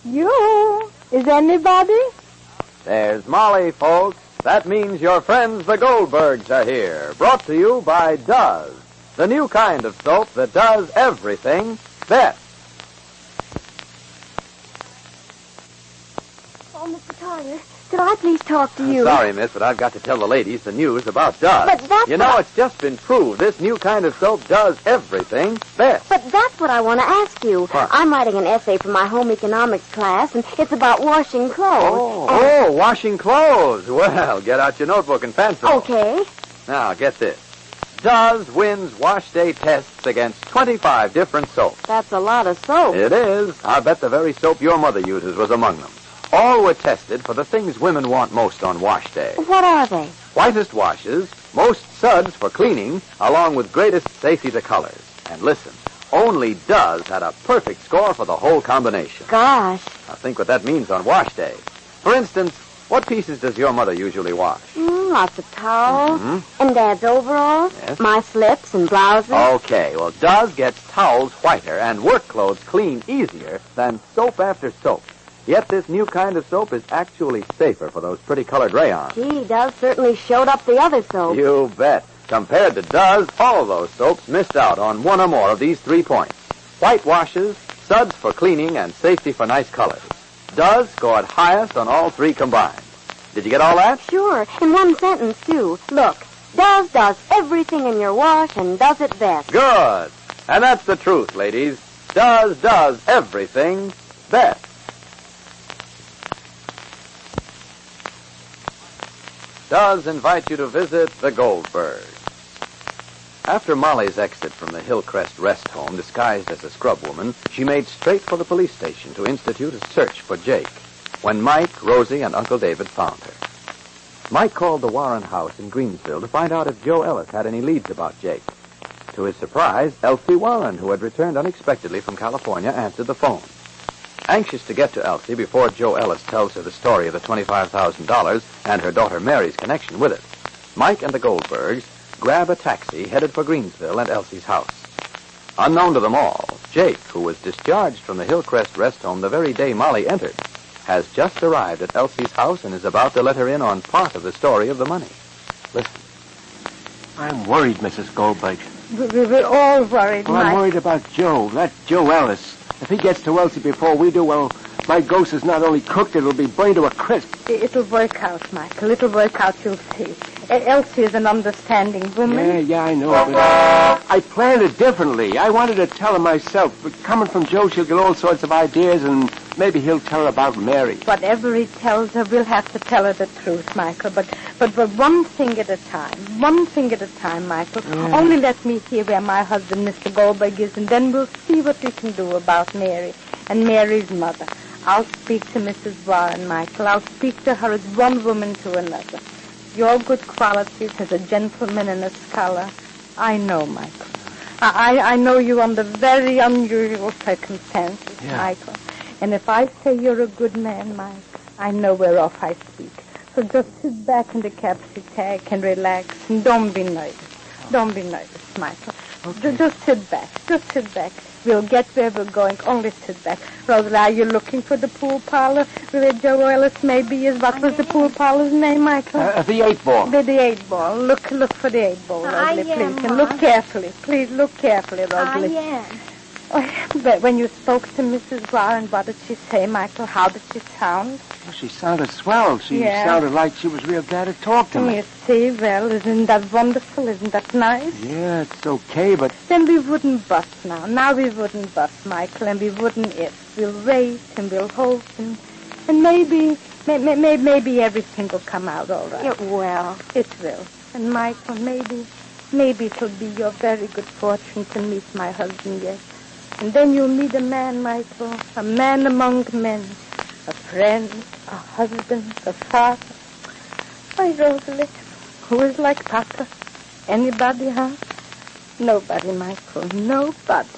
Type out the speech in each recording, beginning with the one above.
You? Is anybody? There's Molly, folks. That means your friends the Goldbergs are here. Brought to you by Does, the new kind of soap that does everything best. Oh, Mr. Tyler, could I please talk to you? Sorry, miss, but I've got to tell the ladies the news about Does. But that's it's just been proved this new kind of soap does everything best. But that's what I want to ask you. What? I'm writing an essay for my home economics class, and it's about washing clothes. Washing clothes. Well, get out your notebook and pencil. Okay. Now, get this. Does wins wash day tests against 25 different soaps. That's a lot of soap. It is. I bet the very soap your mother uses was among them. All were tested for the things women want most on wash day. What are they? Whitest washes, most suds for cleaning, along with greatest safety to colors. And listen, only Does had a perfect score for the whole combination. Gosh. Now think what that means on wash day. For instance, what pieces does your mother usually wash? Lots of towels. Mm-hmm. And Dad's overalls. Yes. My slips and blouses. Okay, well, Does gets towels whiter and work clothes clean easier than soap after soap. Yet this new kind of soap is actually safer for those pretty colored rayons. Gee, Does certainly showed up the other soap. You bet. Compared to Does, all those soaps missed out on one or more of these 3 points. White washes, suds for cleaning, and safety for nice colors. Does scored highest on all 3 combined. Did you get all that? Sure. In one sentence, too. Look, Does does everything in your wash and does it best. Good. And that's the truth, ladies. Does everything best. Does invite you to visit the Goldbergs. After Molly's exit from the Hillcrest rest home disguised as a scrub woman, she made straight for the police station to institute a search for Jake, when Mike, Rosie, and Uncle David found her. Mike called the Warren house in Greensville to find out if Joe Ellis had any leads about Jake. To his surprise, Elsie Warren, who had returned unexpectedly from California, answered the phone. Anxious to get to Elsie before Joe Ellis tells her the story of the $25,000 and her daughter Mary's connection with it, Mike and the Goldbergs grab a taxi headed for Greensville and Elsie's house. Unknown to them all, Jake, who was discharged from the Hillcrest rest home the very day Molly entered, has just arrived at Elsie's house and is about to let her in on part of the story of the money. Listen. I'm worried, Mrs. Goldberg. We're all worried, Well, Mike. I'm worried about Joe. That Joe Ellis. If he gets to Elsie before we do, well, my ghost is not only cooked, it'll be burned to a crisp. It'll work out, Michael. It'll work out, you'll see. Elsie is an understanding woman. Yeah, I know. But I planned it differently. I wanted to tell her myself. But coming from Joe, she'll get all sorts of ideas, and maybe he'll tell her about Mary. Whatever he tells her, we'll have to tell her the truth, Michael. But one thing at a time. One thing at a time, Michael. Only let me hear where my husband, Mr. Goldberg, is, and then we'll see what we can do about Mary and Mary's mother. I'll speak to Mrs. Warren, Michael. I'll speak to her as one woman to another. Your good qualities as a gentleman and a scholar, I know, Michael. I know you under very unusual circumstances, Michael. And if I say you're a good man, Mike, I know whereof I speak. So just sit back in the capsule tag and relax, and don't be nervous. Don't be nervous, Michael. Okay. Just sit back. Just sit back. We'll get where we're going. Only sit back. Rosalie, are you looking for the pool parlor where Joe Ellis maybe is? What was the pool parlor's name, Michael? The 8-ball. The 8-ball. Look for the 8-ball, Rosalie, please. And look carefully. Please look carefully, Rosalie. I am. But when you spoke to Mrs. Warren, what did she say, Michael? How did she sound? Well, she sounded swell. She sounded like she was real glad to talk to me. You see, well, isn't that wonderful? Isn't that nice? Yeah, it's okay, but... Then we wouldn't bust now. Now we wouldn't bust, Michael, and we wouldn't if. We'll wait and we'll hope and maybe everything will come out all right. It will. It will. And Michael, maybe it'll be your very good fortune to meet my husband yet. And then you'll meet a man, Michael, a man among men, a friend, a husband, a father. Why, Rosalie, who is like Papa? Anybody, huh? Nobody, Michael, nobody.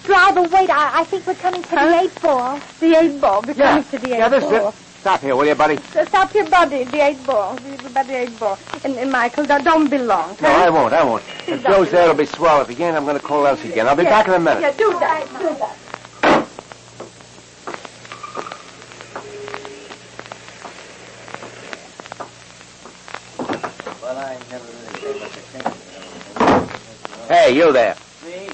Driver, wait, I think we're coming to the 8-ball. The 8-ball, we're coming to the 8-ball. Yeah, this is it. Stop here, will you, buddy? Stop here, buddy, the 8-ball. The 8-ball. And Michael, don't be long. No, I won't. If Joe's there, it'll be swell. If he can't, I'm going to call Elsie again. I'll be back in a minute. Yeah, do that. Hey, you there. Me?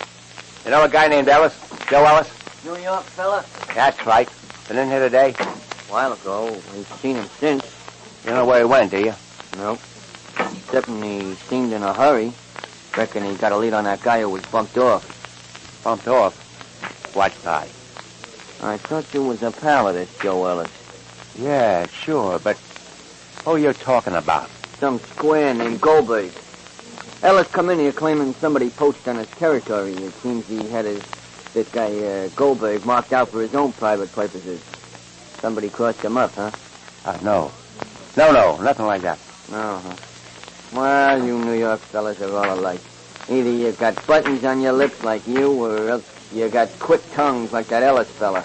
You know a guy named Ellis? Joe Ellis? New York fella? That's right. Been in here today? A while ago. Ain't seen him since. You don't know where he went, do you? Nope. Excepting he seemed in a hurry. Reckon he got a lead on that guy who was bumped off. Bumped off? What guy? I thought you was a pal of this Joe Ellis. Yeah, sure, but who are you talking about? Some square named Goldberg. Ellis come in here claiming somebody poached on his territory. It seems he had this guy, Goldberg, marked out for his own private purposes. Somebody crossed him up, huh? No. No, nothing like that. No, huh? Well, you New York fellas are all alike. Either you got buttons on your lips like you, or else you got quick tongues like that Ellis fella.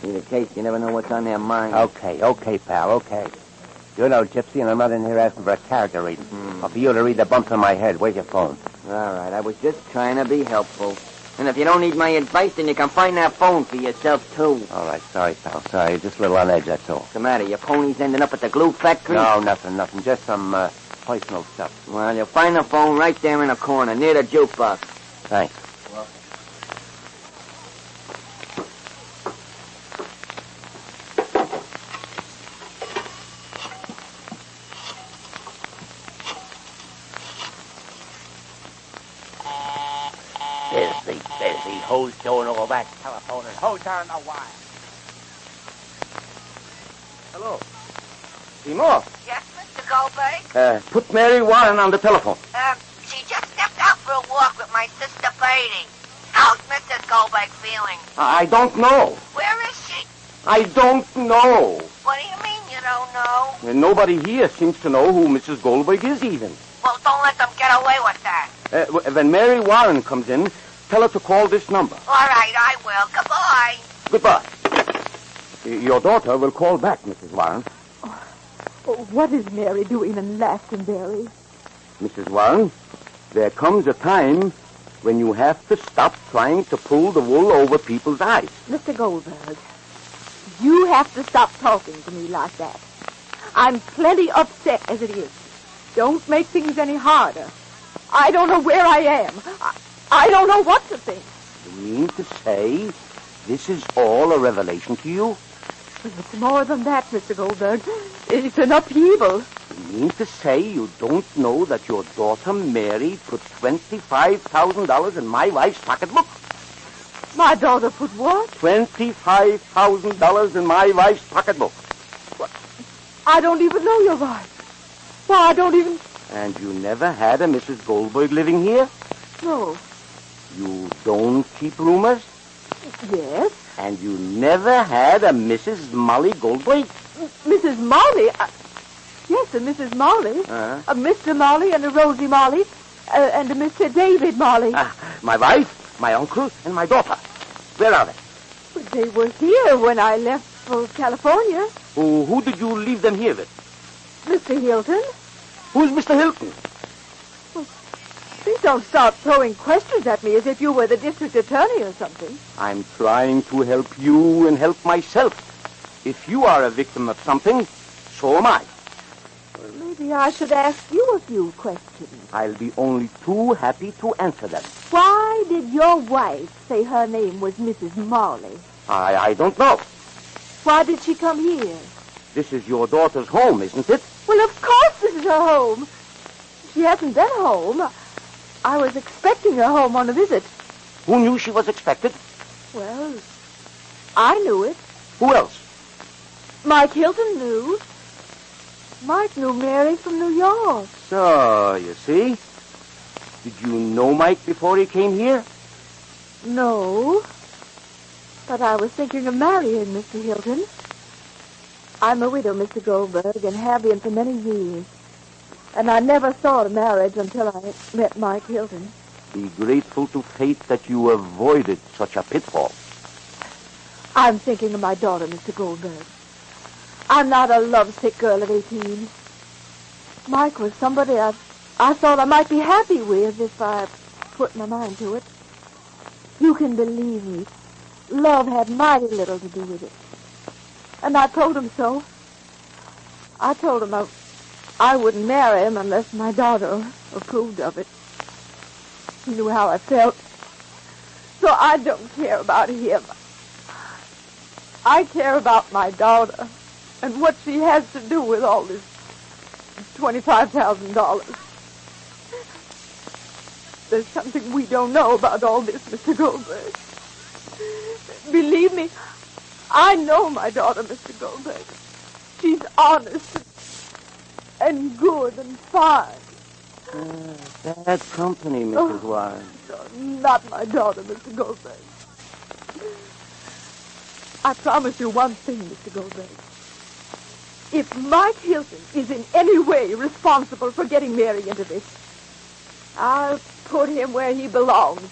Either case, you never know what's on their mind. Okay, pal, okay. You're no gypsy, and I'm not in here asking for a character reading. Or for you to read the bumps on my head. Where's your phone? All right, I was just trying to be helpful. And if you don't need my advice, then you can find that phone for yourself, too. All right, sorry, pal, sorry. Just a little on edge, that's all. What's the matter? Your pony's ending up at the glue factory? No, nothing. Just some personal stuff. Well, you'll find the phone right there in the corner, near the jukebox. Thanks. Busy. Who's doing all that telephoning? Who's on the wire? Hello. Seymour. Yes, Mr. Goldberg? Put Mary Warren on the telephone. She just stepped out for a walk with my sister Bertie. How's Mrs. Goldberg feeling? I don't know. Where is she? I don't know. What do you mean you don't know? And nobody here seems to know who Mrs. Goldberg is even. Well, don't let them get away with that. When Mary Warren comes in, tell her to call this number. All right, I will. Goodbye. Goodbye. Your daughter will call back, Mrs. Warren. Oh, what is Mary doing in Glastonbury? Mrs. Warren, there comes a time when you have to stop trying to pull the wool over people's eyes. Mr. Goldberg, you have to stop talking to me like that. I'm plenty upset as it is. Don't make things any harder. I don't know where I am. I don't know what to think. You mean to say this is all a revelation to you? It's more than that, Mr. Goldberg. It's an upheaval. You mean to say you don't know that your daughter Mary put $25,000 in my wife's pocketbook? My daughter put what? $25,000 in my wife's pocketbook. What? I don't even know your wife. Well, I don't even... And you never had a Mrs. Goldberg living here? No. You don't keep rumors? Yes. And you never had a Mrs. Molly Goldberg? Mrs. Molly? Yes, a Mrs. Molly. A Mr. Molly and a Rosie Molly and a Mr. David Molly. My wife, my uncle, and my daughter. Where are they? They were here when I left for California. Who did you leave them here with? Mr. Hilton. Who's Mr. Hilton? Please don't start throwing questions at me as if you were the district attorney or something. I'm trying to help you and help myself. If you are a victim of something, so am I. Well, maybe I should ask you a few questions. I'll be only too happy to answer them. Why did your wife say her name was Mrs. Molly? I don't know. Why did she come here? This is your daughter's home, isn't it? Well, of course this is her home. She hasn't been home. I was expecting her home on a visit. Who knew she was expected? Well, I knew it. Who else? Mike Hilton knew. Mike knew Mary from New York. So, you see? Did you know Mike before he came here? No. But I was thinking of marrying Mr. Hilton. I'm a widow, Mr. Goldberg, and have been for many years. And I never thought of marriage until I met Mike Hilton. Be grateful to fate that you avoided such a pitfall. I'm thinking of my daughter, Mr. Goldberg. I'm not a lovesick girl of 18. Mike was somebody I thought I might be happy with if I put my mind to it. You can believe me. Love had mighty little to do with it. And I told him so. I told him I wouldn't marry him unless my daughter approved of it. He knew how I felt. So I don't care about him. I care about my daughter and what she has to do with all this $25,000. There's something we don't know about all this, Mr. Goldberg. Believe me, I know my daughter, Mr. Goldberg. She's honest and good and fine. Bad company, Mrs. Warren. Not my daughter, Mr. Goldberg. I promise you one thing, Mr. Goldberg. If Mike Hilton is in any way responsible for getting Mary into this, I'll put him where he belongs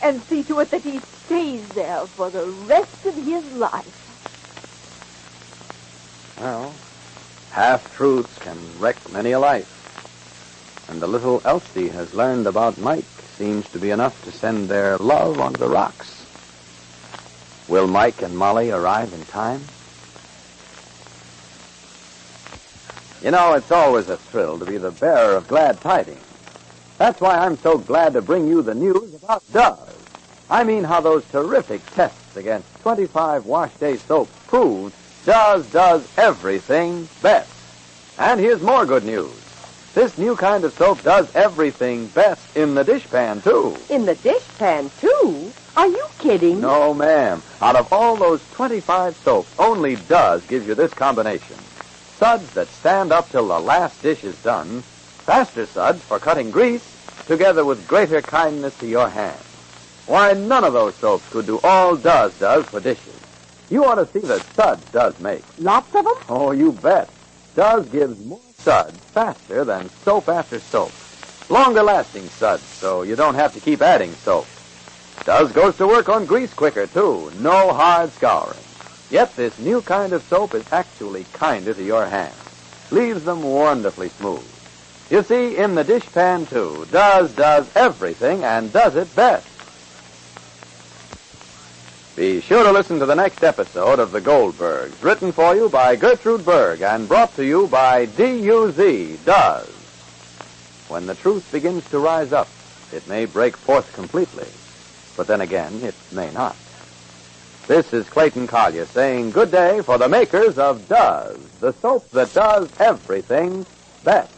and see to it that he stays there for the rest of his life. Well, half-truths can wreck many a life. And the little Elsie has learned about Mike seems to be enough to send their love on the rocks. Will Mike and Molly arrive in time? You know, it's always a thrill to be the bearer of glad tidings. That's why I'm so glad to bring you the news about Does. I mean how those terrific tests against 25 wash-day soaps proved Does everything best. And here's more good news. This new kind of soap does everything best in the dishpan, too. In the dishpan, too? Are you kidding? No, ma'am. Out of all those 25 soaps, only Does gives you this combination. Suds that stand up till the last dish is done, faster suds for cutting grease, together with greater kindness to your hands. Why, none of those soaps could do all Does for dishes. You ought to see the suds Does make. Lots of them? Oh, you bet. Does gives more suds faster than soap after soap. Longer-lasting suds, so you don't have to keep adding soap. Does goes to work on grease quicker, too. No hard scouring. Yet this new kind of soap is actually kinder to your hands. Leaves them wonderfully smooth. You see, in the dishpan, too, Does everything and does it best. Be sure to listen to the next episode of The Goldbergs, written for you by Gertrude Berg and brought to you by DUZ, Does. When the truth begins to rise up, it may break forth completely, but then again, it may not. This is Clayton Collier saying good day for the makers of Does, the soap that does everything best.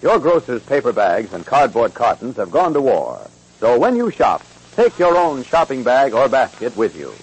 Your grocer's paper bags and cardboard cartons have gone to war, so when you shop, take your own shopping bag or basket with you.